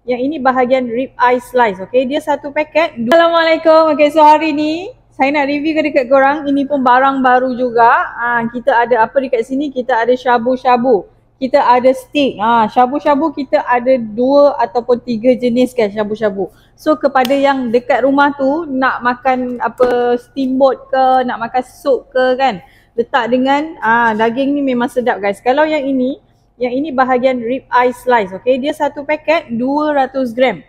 Yang ini bahagian rib eye slice. Okay, dia satu paket. Assalamualaikum. Okay, so hari ni saya nak review dekat korang. Ini pun barang baru juga. Kita ada apa dekat sini? Kita ada shabu-shabu. Kita ada steak. Shabu-shabu kita ada 2 ataupun 3 jenis kan shabu-shabu. So kepada yang dekat rumah tu nak makan apa steamboat ke, nak makan sup ke kan, letak dengan daging ni memang sedap guys. Kalau yang ini bahagian rib eye slice. Okay, dia satu paket 200 gram.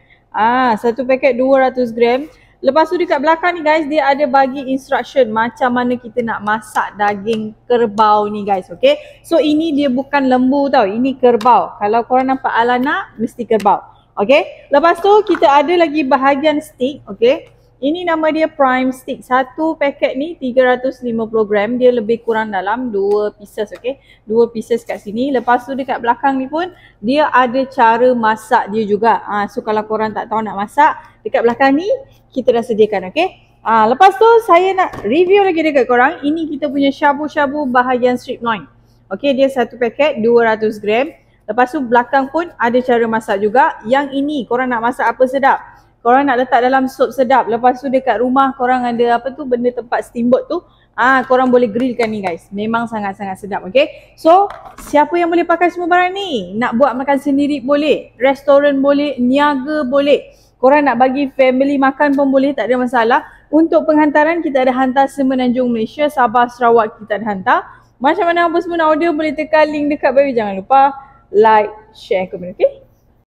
Satu paket 200 gram. Lepas tu dekat belakang ni guys, dia ada bagi instruction macam mana kita nak masak daging kerbau ni guys. Okay, so ini dia bukan lembu tau, ini kerbau. Kalau korang nampak ala nak, mesti kerbau. Okay, lepas tu kita ada lagi bahagian steak. Okay, ini nama dia prime steak. Satu paket ni 350 gram. Dia lebih kurang dalam 2 pieces. Okay, 2 pieces kat sini. Lepas tu dekat belakang ni pun dia ada cara masak dia juga. So kalau korang tak tahu nak masak, dekat belakang ni kita dah sediakan. Okay, lepas tu saya nak review lagi dekat korang. Ini kita punya shabu-shabu bahagian strip loin. Okay, dia satu paket 200 gram. Lepas tu belakang pun ada cara masak juga. Yang ini korang nak masak apa sedap, korang nak letak dalam sup sedap. Lepas tu dekat rumah korang ada apa tu, benda tempat steamboat tu, korang boleh grillkan ni guys. Memang sangat-sangat sedap. Okay, so siapa yang boleh pakai semua barang ni? Nak buat makan sendiri boleh, restoran boleh, niaga boleh, korang nak bagi family makan pun boleh, tak ada masalah. Untuk penghantaran kita ada hantar Semenanjung Malaysia, Sabah, Sarawak kita ada hantar. Macam mana apa semua nak order boleh tekan link dekat bawah. Jangan lupa like, share, komen. Okay.